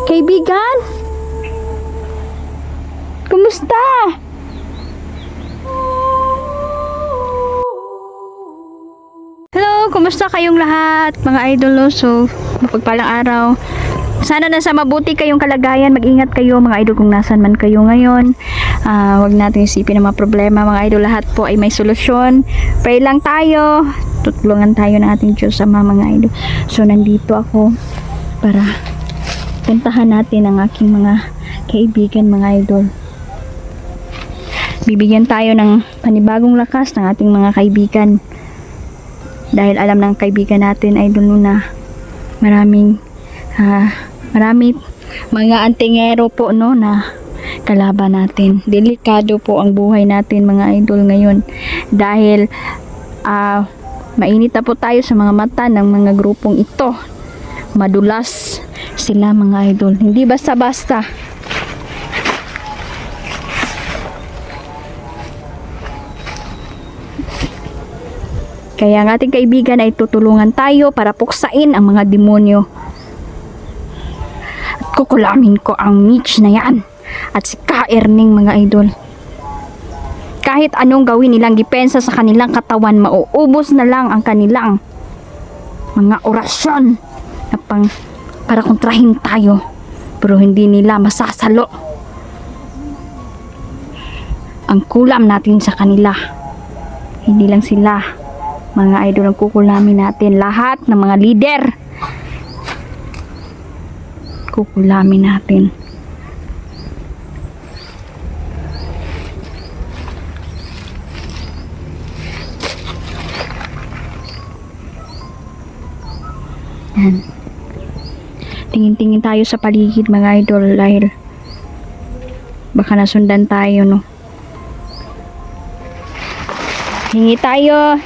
Kaibigan? Kumusta? Hello, kumusta kayong lahat, mga idol? So, mapagpalang araw. Sana nasa mabuti kayong kalagayan. Mag-ingat kayo, mga idol, kung nasan man kayo ngayon. Huwag natin isipin ang mga problema, mga idol. Lahat po ay may solusyon. Pray lang tayo. Tutulungan tayo ng ating Diyos Ama, mga idol. So, nandito ako para puntahan natin ang aking mga kaibigan, mga idol. Bibigyan tayo ng panibagong lakas ng ating mga kaibigan. Dahil alam ng kaibigan natin, idol, na marami mga antingero po, no, na kalaban natin. Delikado po ang buhay natin, mga idol, ngayon. Dahil mainit na po tayo sa mga mata ng mga grupong ito. Madulas sila, mga idol. Hindi basta-basta. Kaya ang ating kaibigan ay tutulungan tayo para puksain ang mga demonyo. At kukulamin ko ang Mitch na yan at si Ka-Erning, mga idol. Kahit anong gawin nilang depensa sa kanilang katawan, mauubos na lang ang kanilang mga orasyon na para kontrahin tayo, pero hindi nila masasalo ang kulam natin sa kanila. Hindi lang sila, mga idol, ang kukulamin natin. Lahat ng mga leader kukulamin natin. Yan. Tingin-tingin tayo sa paligid, mga idol, dahil baka nasundan tayo, no. Hingi tayo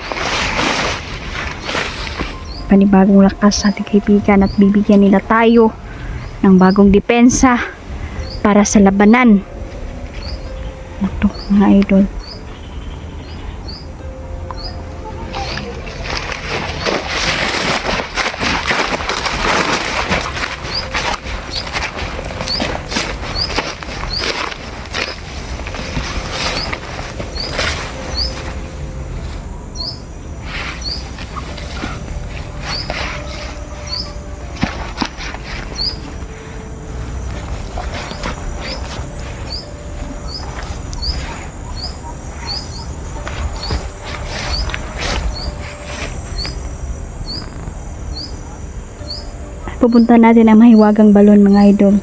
panibagong lakas sa ating kaibigan at bibigyan nila tayo ng bagong depensa para sa labanan. Ito, mga idol. Pupunta natin ang mahiwagang balon, mga idol.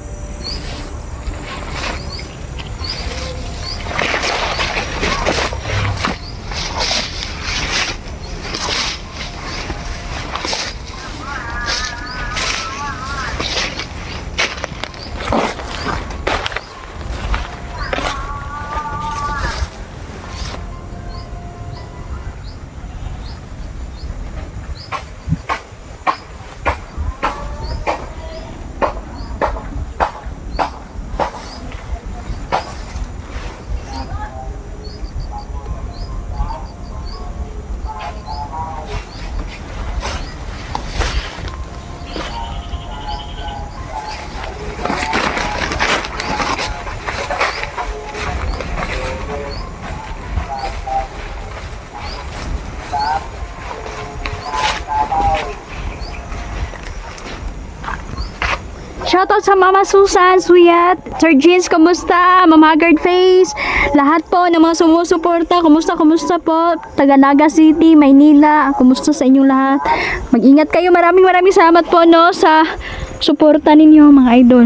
Shoutout sa Mama Susan, Suyat, Sir Jeans, kumusta? Mama Haggard Face, lahat po ng mga sumusuporta, kumusta po? Taga Naga City, Maynila, kumusta sa inyong lahat? Mag-ingat kayo, maraming salamat po, no, sa suporta ninyo, mga idol.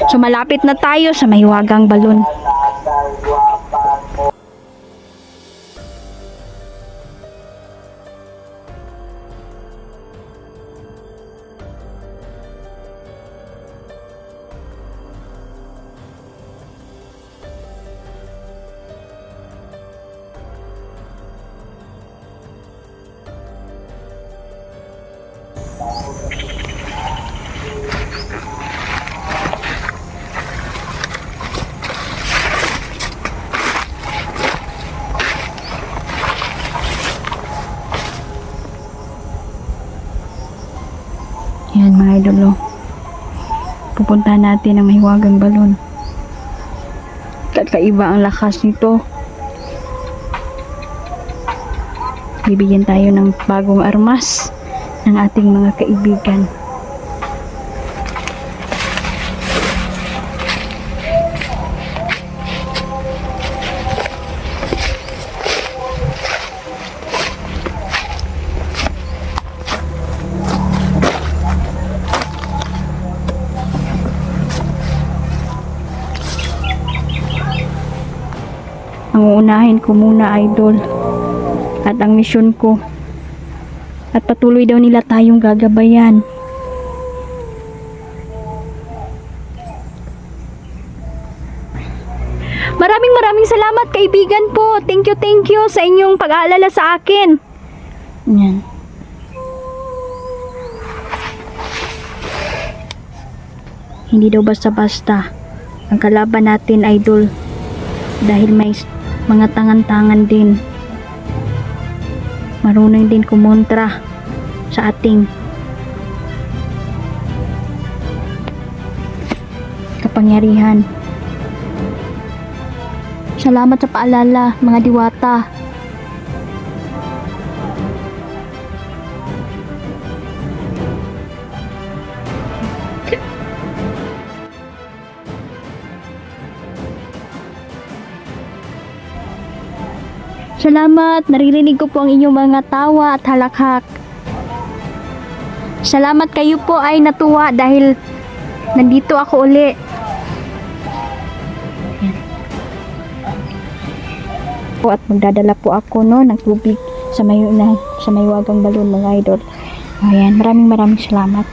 So malapit na tayo sa mahiwagang balon. Yan, mga idol. Pupuntahan natin ang mahiwagang balon. Kakaiba ang lakas nito. Bibigyan tayo ng bagong armas ng ating mga kaibigan. Ang uunahin ko muna, idol, at ang misyon ko. At patuloy daw nila tayong gagabayan. Maraming salamat, kaibigan po. Thank you sa inyong pag-aalala sa akin. Yan. Hindi daw basta-basta ang kalaban natin, idol. Dahil may mga tangan-tangan din. Marunong din kumontra sa ating kapangyarihan. Salamat sa paalala, mga diwata. Salamat, naririnig ko po ang inyong mga tawa at halakhak. Salamat, kayo po ay natuwa dahil nandito ako uli. At magdadala po ako ng tubig sa mahiwagang balon, mga idol. Ayan, maraming salamat.